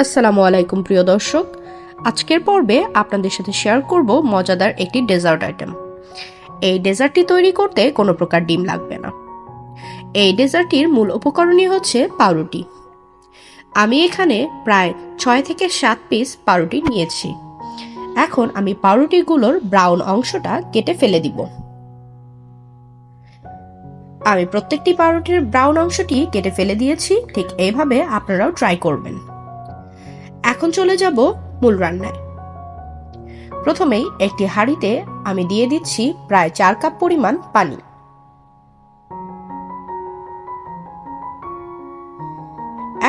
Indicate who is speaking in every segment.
Speaker 1: আসসালামু আলাইকুম প্রিয় দর্শক, আজকের পর্বে আপনাদের সাথে শেয়ার করব মজাদার একটি ডেজার্ট আইটেম। এই ডেজার্টটি তৈরি করতে কোনো প্রকার ডিম লাগবে না। এই ডেজার্টটির মূল উপকরণই হচ্ছে পাউরুটি। আমি এখানে প্রায় 6 থেকে 7 পিস পাউরুটি নিয়েছি। এখন আমি পাউরুটিগুলোর ব্রাউন অংশটা কেটে ফেলে দিব। আমি প্রত্যেকটি পাউরুটির ব্রাউন অংশটি কেটে ফেলে দিয়েছি। ঠিক এইভাবে আপনারাও ট্রাই করবেন। এখন চলে যাব মূল রান্নায়। প্রথমেই একটি হাঁড়িতে আমি দিয়ে দিচ্ছি প্রায় 4 কাপ পরিমাণ পানি।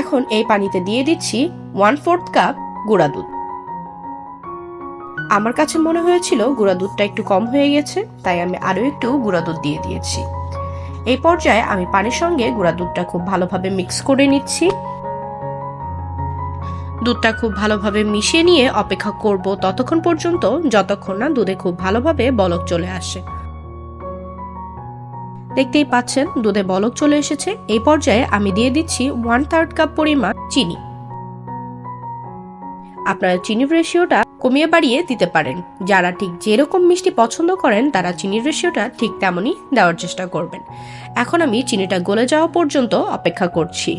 Speaker 1: এখন এই পানিতে দিয়ে দিচ্ছি 1/4 কাপ গুঁড়া দুধ। আমার কাছে মনে হয়েছিল গুঁড়া দুধটা একটু কম হয়ে গেছে, তাই আমি আরো একটু গুঁড়া দুধ দিয়ে দিয়েছি। এই পর্যায়ে আমি পানির সঙ্গে গুঁড়া দুধটা খুব ভালোভাবে মিক্স করে নিচ্ছি। দুধটা খুব ভালোভাবে মিশিয়ে নিয়ে অপেক্ষা করব ততক্ষণ পর্যন্ত যতক্ষণ না দুধে খুব ভালোভাবে বলক চলে আসে। দেখতেই পাচ্ছেন দুধে বলক চলে এসেছে। এই পর্যায়ে আমি দিয়ে দিচ্ছি 1/3 কাপ পরিমাণ চিনি। আপনারা চিনির রেশিওটা কমিয়ে বাড়িয়ে দিতে পারেন। যারা ঠিক যেরকম মিষ্টি পছন্দ করেন তারা চিনির রেশিওটা ঠিক তেমনই দেওয়ার চেষ্টা করবেন। এখন আমি চিনিটা গলে যাওয়া পর্যন্ত অপেক্ষা করছি।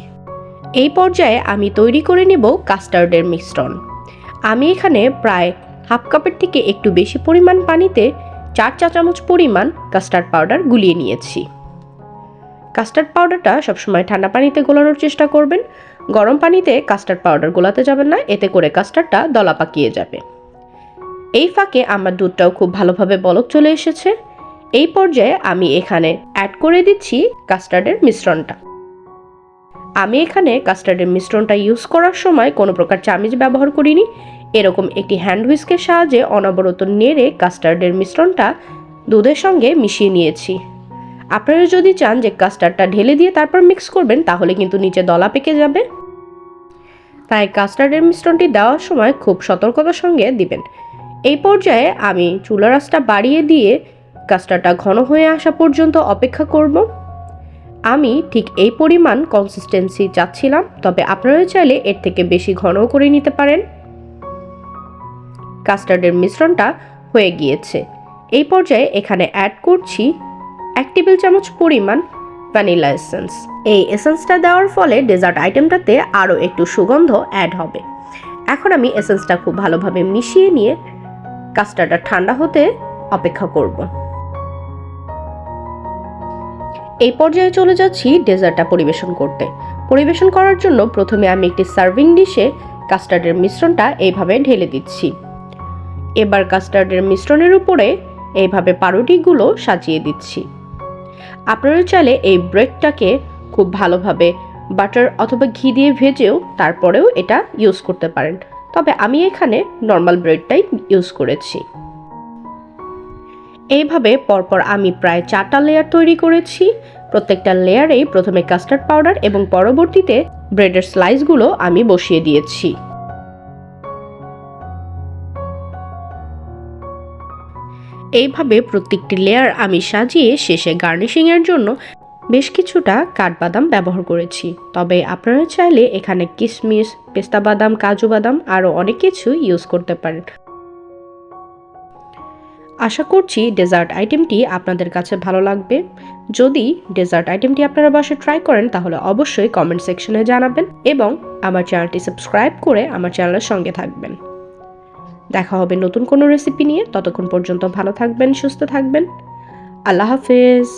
Speaker 1: এই পর্যায়ে আমি তৈরি করে নেব কাস্টার্ডের মিশ্রণ। আমি এখানে প্রায় হাফ কাপের থেকে একটু বেশি পরিমাণ পানিতে 4 চা চামচ পরিমাণ কাস্টার্ড পাউডার গুলিয়ে নিয়েছি। কাস্টার্ড পাউডারটা সবসময় ঠান্ডা পানিতে গোলানোর চেষ্টা করবেন। গরম পানিতে কাস্টার্ড পাউডার গোলাতে যাবেন না, এতে করে কাস্টার্ডটা দলা পাকিয়ে যাবে। এই ফাঁকে আমার দুধটাও খুব ভালোভাবে বলক চলে এসেছে। এই পর্যায়ে আমি এখানে অ্যাড করে দিচ্ছি কাস্টার্ডের মিশ্রণটা। আমি এখানে কাস্টার্ডের মিশ্রণটা ইউজ করার সময় কোনো প্রকার চামচ ব্যবহার করিনি। এরকম একটি হ্যান্ড হুইস্কের সাহায্যে অনবরত নেড়ে কাস্টার্ডের মিশ্রণটা দুধের সঙ্গে মিশিয়ে নিয়েছি। আপনারা যদি চান যে কাস্টার্ডটা ঢেলে দিয়ে তারপর মিক্স করবেন, তাহলে কিন্তু নিচে দলা পেকে যাবে। তাই কাস্টার্ডের মিশ্রণটি দেওয়ার সময় খুব সতর্কতার সঙ্গে দিবেন। এই পর্যায়ে আমি চুলার আঁচটা বাড়িয়ে দিয়ে কাস্টার্ডটা ঘন হয়ে আসা পর্যন্ত অপেক্ষা করব। আমি ঠিক এই পরিমাণ কনসিস্টেন্সি চাচ্ছিলাম, তবে আপনারা চাইলে এর থেকে বেশি ঘন করে নিতে পারেন। কাস্টার্ডের মিশ্রণটা হয়ে গিয়েছে। এই পর্যায়ে এখানে অ্যাড করছি 1 টেবিল চামচ পরিমাণ ভ্যানিলা এসেন্স। এই এসেন্সটা দেওয়ার ফলে ডেজার্ট আইটেমটাতে আরও একটু সুগন্ধ অ্যাড হবে। এখন আমি এসেন্সটা খুব ভালোভাবে মিশিয়ে নিয়ে কাস্টার্ডটা ঠান্ডা হতে অপেক্ষা করব। এই পর্যায়ে চলে যাচ্ছি ডেজার্টটা পরিবেশন করতে। পরিবেশন করার জন্য প্রথমে আমি একটি সার্ভিং ডিশে কাস্টার্ডের মিশ্রণটা এইভাবে ঢেলে দিচ্ছি। এবার কাস্টার্ডের মিশ্রণের উপরে এইভাবে পাউরুটিগুলো সাজিয়ে দিচ্ছি। আপনারা চাইলে এই ব্রেডটাকে খুব ভালোভাবে বাটার অথবা ঘি দিয়ে ভেজেও তারপরেও এটা ইউজ করতে পারেন, তবে আমি এখানে নর্মাল ব্রেডটাই ইউজ করেছি। এইভাবে পরপর আমি প্রায় 4টা লেয়ার তৈরি করেছি। প্রত্যেকটা লেয়ারেই প্রথমে কাস্টার্ড পাউডার এবং পরবর্তীতে ব্রেডের স্লাইসগুলো আমি বসিয়ে দিয়েছি। এইভাবে প্রত্যেকটি লেয়ার আমি সাজিয়ে শেষে গার্নিশিংয়ের জন্য বেশ কিছুটা কাঠবাদাম ব্যবহার করেছি। তবে আপনারা চাইলে এখানে কিশমিশ, পেস্তা বাদাম, কাজু বাদাম আরও অনেক কিছু ইউজ করতে পারেন। আশা করছি ডেজার্ট আইটেমটি আপনাদের কাছে ভালো লাগবে। যদি ডেজার্ট আইটেমটি আপনারা বাসায় ট্রাই করেন তাহলে অবশ্যই কমেন্ট সেকশনে জানাবেন এবং আমার চ্যানেলটি সাবস্ক্রাইব করে আমার চ্যানেলের সঙ্গে থাকবেন। দেখা হবে নতুন কোনো রেসিপি নিয়ে। ততক্ষণ পর্যন্ত ভালো থাকবেন, সুস্থ থাকবেন। আল্লাহ হাফেজ।